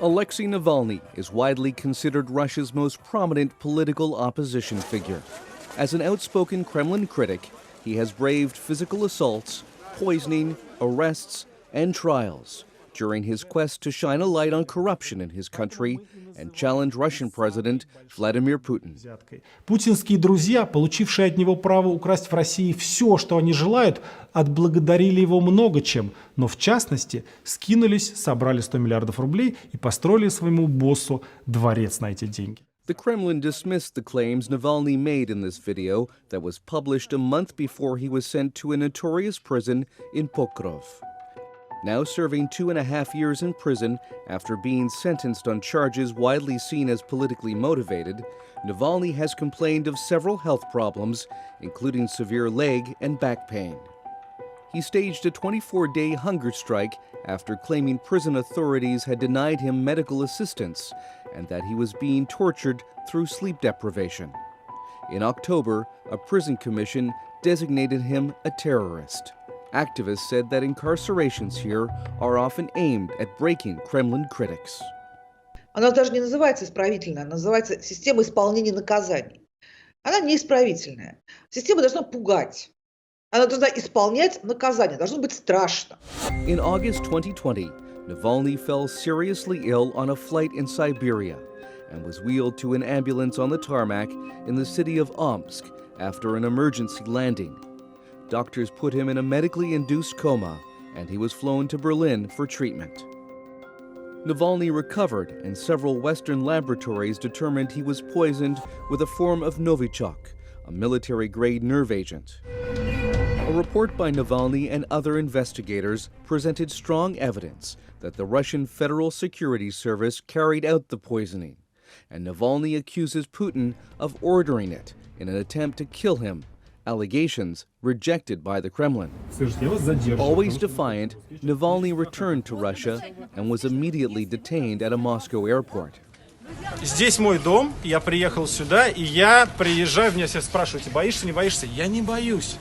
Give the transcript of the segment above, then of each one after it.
Aleksei Navalny is widely considered Russia's most prominent political opposition figure. As an outspoken Kremlin critic, he has braved physical assaults, poisoning, arrests, and trials during his quest to shine a light on corruption in his country and challenge Russian President Vladimir Putin. Путинские друзья, получившие от него право украсть в России все, что они желают, отблагодарили его много чем, но в частности скинулись, собрали 100 миллиардов рублей и построили своему боссу дворец на эти деньги. The Kremlin dismissed the claims Navalny made in this video that was published a month before he was sent to a notorious prison in Pokrov. Now serving 2.5 years in prison after being sentenced on charges widely seen as politically motivated, Navalny has complained of several health problems, including severe leg and back pain. He staged a 24-day hunger strike after claiming prison authorities had denied him medical assistance and that he was being tortured through sleep deprivation. In October, a prison commission designated him a terrorist. Activists said that incarcerations here are often aimed at breaking Kremlin critics. Она даже не называется исправительная, она называется система исполнения наказаний. Она не исправительная. Система должна пугать. Она должна исполнять наказание, должно быть страшно. In August 2020, Navalny fell seriously ill on a flight in Siberia and was wheeled to an ambulance on the tarmac in the city of Omsk after an emergency landing. Doctors put him in a medically induced coma, and he was flown to Berlin for treatment. Navalny recovered, and several Western laboratories determined he was poisoned with a form of Novichok, a military-grade nerve agent. A report by Navalny and other investigators presented strong evidence that the Russian Federal Security Service carried out the poisoning, and Navalny accuses Putin of ordering it in an attempt to kill him, allegations rejected by the Kremlin. Always defiant, Navalny returned to Russia and was immediately detained at a Moscow airport. Здесь мой дом, я приехал сюда, и я приезжаю, меня все спрашивают, боишься, не боишься? Я не боюсь.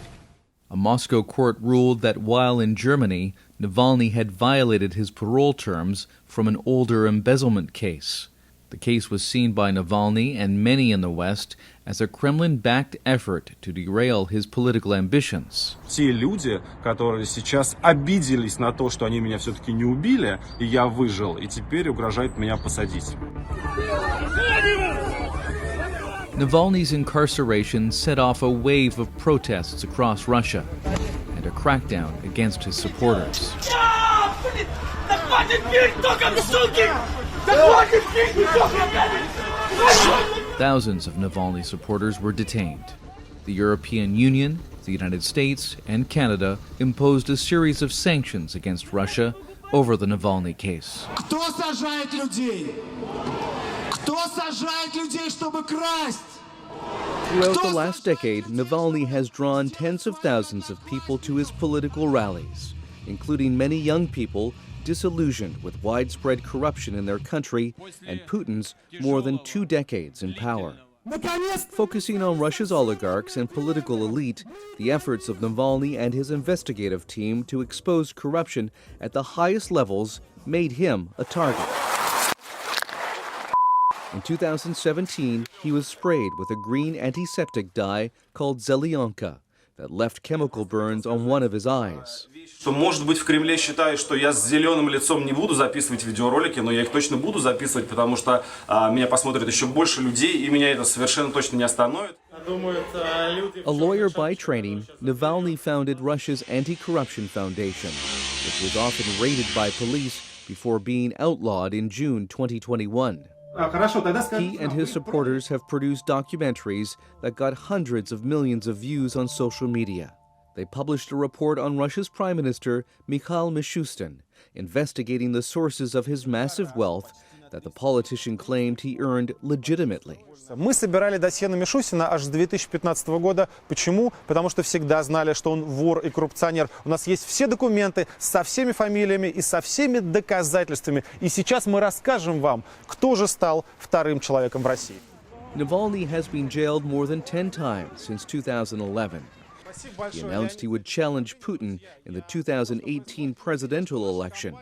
A Moscow court ruled that while in Germany, Navalny had violated his parole terms from an older embezzlement case. The case was seen by Navalny and many in the West as a Kremlin-backed effort to derail his political ambitions. Те люди, которые сейчас обиделись на то, что они меня все-таки не убили, и я выжил, и теперь угрожают меня посадить. Navalny's incarceration set off a wave of protests across Russia and a crackdown against his supporters. Thousands of Navalny supporters were detained. The European Union, the United States, and Canada imposed a series of sanctions against Russia over the Navalny case. Кто сажает людей? Кто сажает людей, чтобы красть? Throughout the last decade, Navalny has drawn tens of thousands of people to his political rallies, including many young people disillusioned with widespread corruption in their country and Putin's more than 2 decades in power. Focusing on Russia's oligarchs and political elite, the efforts of Navalny and his investigative team to expose corruption at the highest levels made him a target. In 2017, he was sprayed with a green antiseptic dye called Zelyanka that left chemical burns on one of his eyes. Что, может быть, в Кремле считают, что я с зеленым лицом не буду записывать видеоролики, но я их точно буду записывать, потому что меня посмотрят еще больше людей, и меня это совершенно точно не остановит. A lawyer by training, Navalny founded Russia's Anti-Corruption Foundation, which was often raided by police before being outlawed in June 2021. He and his supporters have produced documentaries that got hundreds of millions of views on social media. They published a report on Russia's Prime Minister Mikhail Mishustin, investigating the sources of his massive wealth that the politician claimed he earned legitimately. Мы собирали досье на Мишустина аж с 2015 года. Почему? Потому что всегда знали, что он вор и коррупционер. У нас есть все документы со всеми фамилиями и со всеми доказательствами. И сейчас мы расскажем вам, кто же стал вторым человеком в России. Navalny has been jailed more than 10 times since 2011. He announced he would challenge Putin in the 2018 presidential election.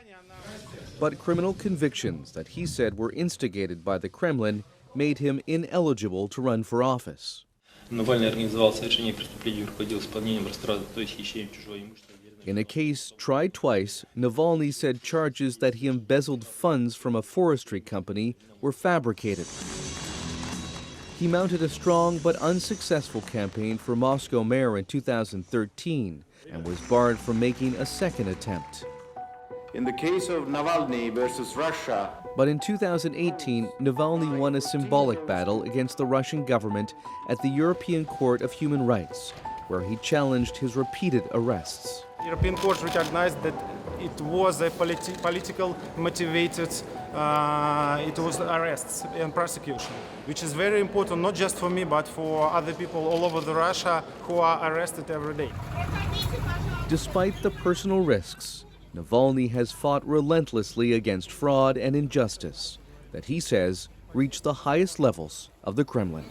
But criminal convictions that he said were instigated by the Kremlin made him ineligible to run for office. Навальный организовал совершение преступлений и руководил исполнением растраты, то есть хищением чужого имущества. In a case tried twice, Navalny said charges that he embezzled funds from a forestry company were fabricated. He mounted a strong but unsuccessful campaign for Moscow mayor in 2013 and was barred from making a second attempt. In the case of Navalny versus Russia, But in 2018, Navalny won a symbolic battle against the Russian government at the European Court of Human Rights, where he challenged his repeated arrests. The European Court recognized that it was a political motivated arrests and prosecution, which is very important not just for me but for other people all over Russia who are arrested every day. Despite the personal risks, Navalny has fought relentlessly against fraud and injustice that he says reach the highest levels of the Kremlin.